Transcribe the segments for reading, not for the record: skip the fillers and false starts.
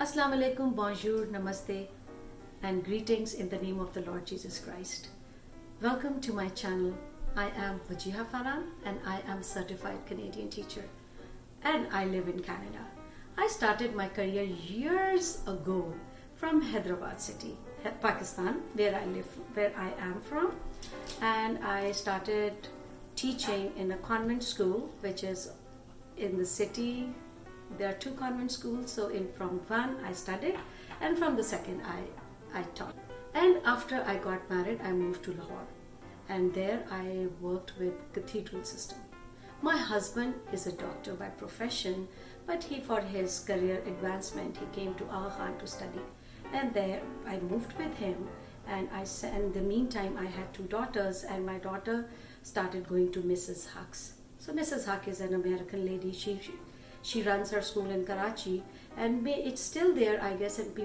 Assalamu alaikum, bonjour, namaste, and greetings in the name of the Lord Jesus Christ. Welcome to my channel. I am Wajiha Farhan and I am certified Canadian teacher and I live in Canada. I started my career years ago from Hyderabad city, Pakistan, where I am from, and I started teaching in a convent school which is in the city. There are two convent schools, so from one I studied and from the second I taught. And after I got married, I moved to Lahore, and there I worked with cathedral system. My husband is a doctor by profession, but for his career advancement he came to Aga Khan to study, and there I moved with him. And in the meantime I had two daughters, and my daughter started going to Mrs. Huck's. So Mrs. Huck is an American lady. She runs her school in Karachi, and it's still there, I guess. And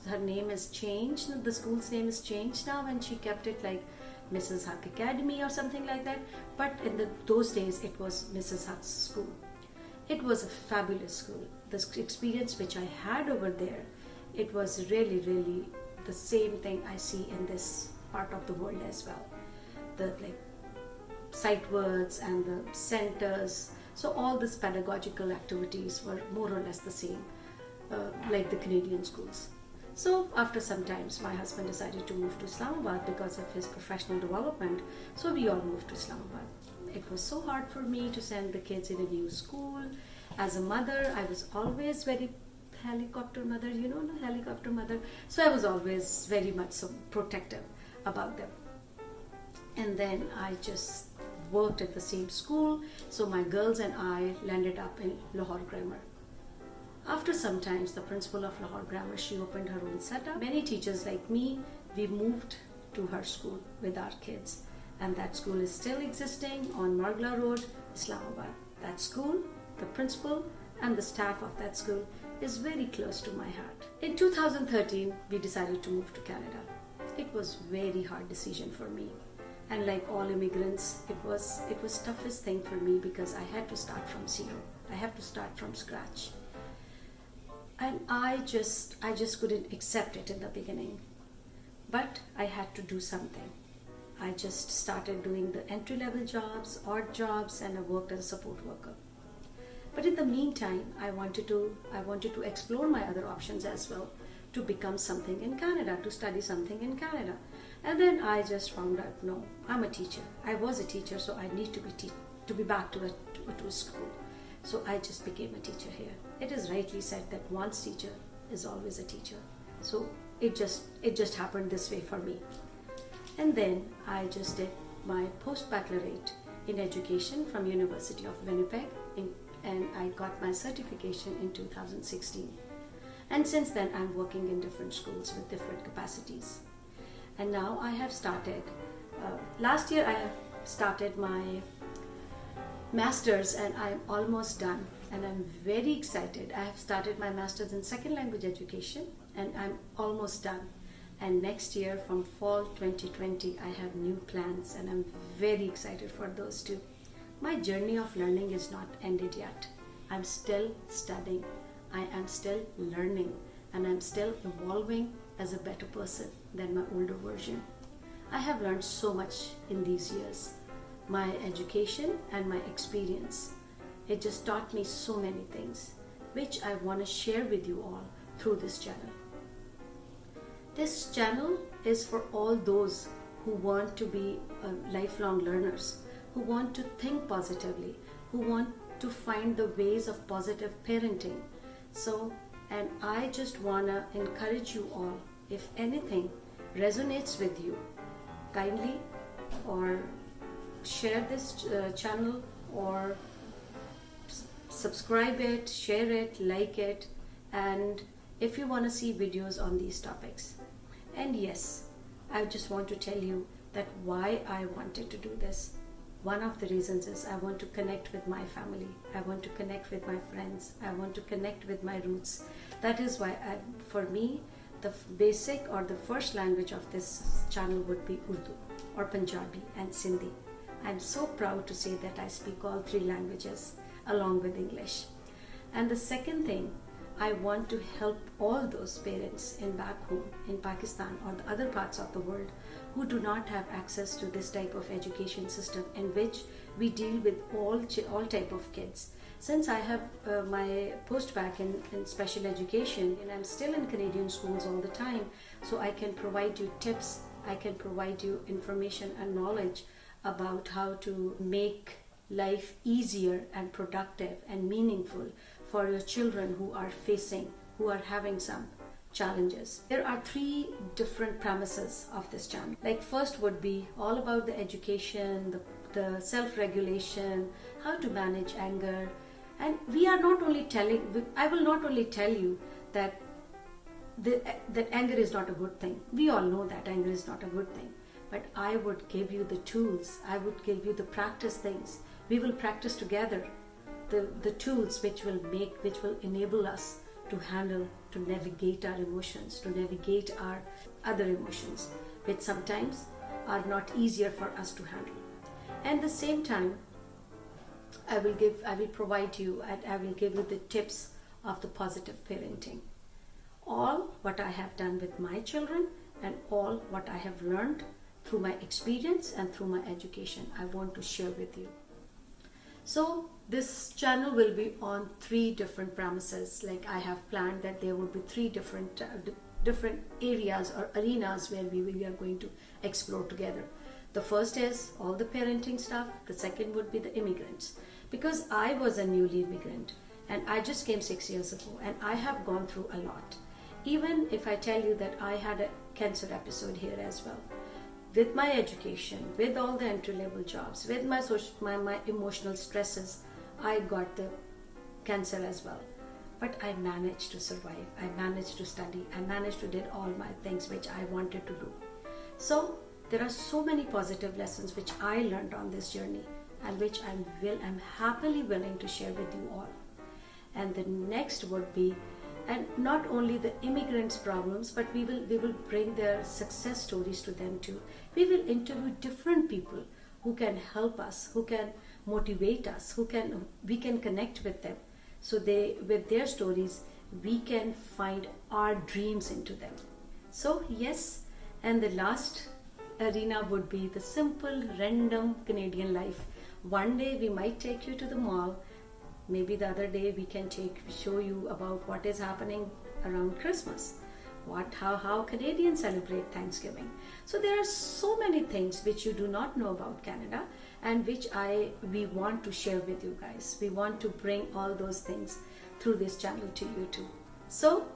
her name has changed. The school's name is changed now, and she kept it like Mrs. Huck Academy or something like that. But in those days, it was Mrs. Huck's school. It was a fabulous school. The experience which I had over there, it was really, really the same thing I see in this part of the world as well. The sight words and the centers. So all these pedagogical activities were more or less the same, like the Canadian schools. So after some time, my husband decided to move to Islamabad because of his professional development. So we all moved to Islamabad. It was so hard for me to send the kids in a new school. As a mother, I was always very helicopter mother, helicopter mother. So I was always very much so protective about them. And then I just worked at the same school, so my girls and I landed up in Lahore Grammar. After some time, the principal of Lahore Grammar, she opened her own setup. Many teachers like me, we moved to her school with our kids, and that school is still existing on Margla Road, Islamabad. That school, the principal and the staff of that school is very close to my heart. In 2013, we decided to move to Canada. It was very hard decision for me. And like all immigrants, it was toughest thing for me because I had to start from zero. I have to start from scratch. And I just couldn't accept it in the beginning. But I had to do something. I just started doing the entry-level jobs, odd jobs, and I worked as a support worker. But in the meantime, I wanted to explore my other options as well, to become something in Canada, to study something in Canada. And then I just found out, no, I'm a teacher. I was a teacher, so I need to be back to a school. So I just became a teacher here. It is rightly said that once teacher is always a teacher. So it just happened this way for me. And then I just did my post-baccalaureate in education from University of Winnipeg, and I got my certification in 2016. And since then I'm working in different schools with different capacities. And now I have started, last year I have started my master's, and I'm almost done, and I'm very excited. I have started my master's in second language education, and I'm almost done. And next year from fall 2020 I have new plans, and I'm very excited for those too. My journey of learning is not ended yet. I'm still studying, I am still learning, and I'm still evolving as a better person than my older version. I have learned so much in these years. My education and my experience, it just taught me so many things, which I want to share with you all through this channel. This channel is for all those who want to be lifelong learners, who want to think positively, who want to find the ways of positive parenting. And I just want to encourage you all, if anything resonates with you, kindly or share this channel, or subscribe it, share it, like it, and if you want to see videos on these topics. And yes, I just want to tell you that why I wanted to do this. One of the reasons is I want to connect with my family. I want to connect with my friends. I want to connect with my roots. That is why, for me, the basic or the first language of this channel would be Urdu or Punjabi and Sindhi. I'm so proud to say that I speak all three languages along with English. And the second thing, I want to help all those parents in back home, in Pakistan or the other parts of the world who do not have access to this type of education system in which we deal with all type of kids. Since I have my post back in special education and I'm still in Canadian schools all the time, so I can provide you tips, I can provide you information and knowledge about how to make life easier and productive and meaningful for your children who are having some challenges. There are 3 different premises of this channel. Like first would be all about the education, the self-regulation, how to manage anger. And I will not only tell you that anger is not a good thing. We all know that anger is not a good thing. But I would give you the tools. I would give you the practice things. We will practice together the tools which will enable us to handle, to navigate our emotions, to navigate our other emotions, which sometimes are not easier for us to handle. And at the same time, I will provide you and I will give you the tips of the positive parenting. All what I have done with my children and all what I have learned through my experience and through my education, I want to share with you. So this channel will be on 3 different premises. Like I have planned that there will be 3 different areas or arenas where we are going to explore together. The first is all the parenting stuff. The second would be the immigrants. Because I was a newly immigrant and I just came 6 years ago and I have gone through a lot. Even if I tell you that I had a cancer episode here as well. With my education, with all the entry-level jobs, with my emotional stresses, I got the cancer as well. But I managed to survive. I managed to study. I managed to do all my things which I wanted to do. So there are so many positive lessons which I learned on this journey and which I'm happily willing to share with you all. And the next would be, and not only the immigrants' problems, but we will bring their success stories to them too. We will interview different people who can help us, who can motivate us, we can connect with them. So with their stories, we can find our dreams into them. So yes, and the last arena would be the simple, random Canadian life. One day we might take you to the mall. Maybe the other day we can show you about what is happening around Christmas. How Canadians celebrate Thanksgiving. So there are so many things which you do not know about Canada and which we want to share with you guys. We want to bring all those things through this channel to you too. So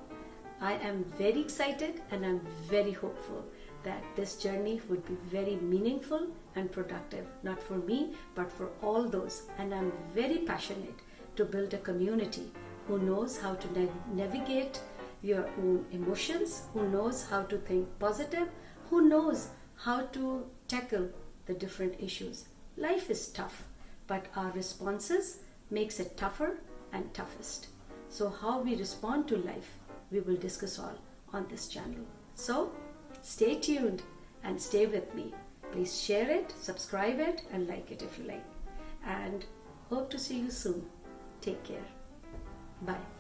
I am very excited and I'm very hopeful that this journey would be very meaningful and productive, not for me, but for all those. And I'm very passionate to build a community who knows how to navigate your own emotions, who knows how to think positive, who knows how to tackle the different issues. Life is tough, but our responses makes it tougher and toughest. So how we respond to life, we will discuss all on this channel. So stay tuned and stay with me. Please share it, subscribe it, and like it if you like. And hope to see you soon. Take care. Bye.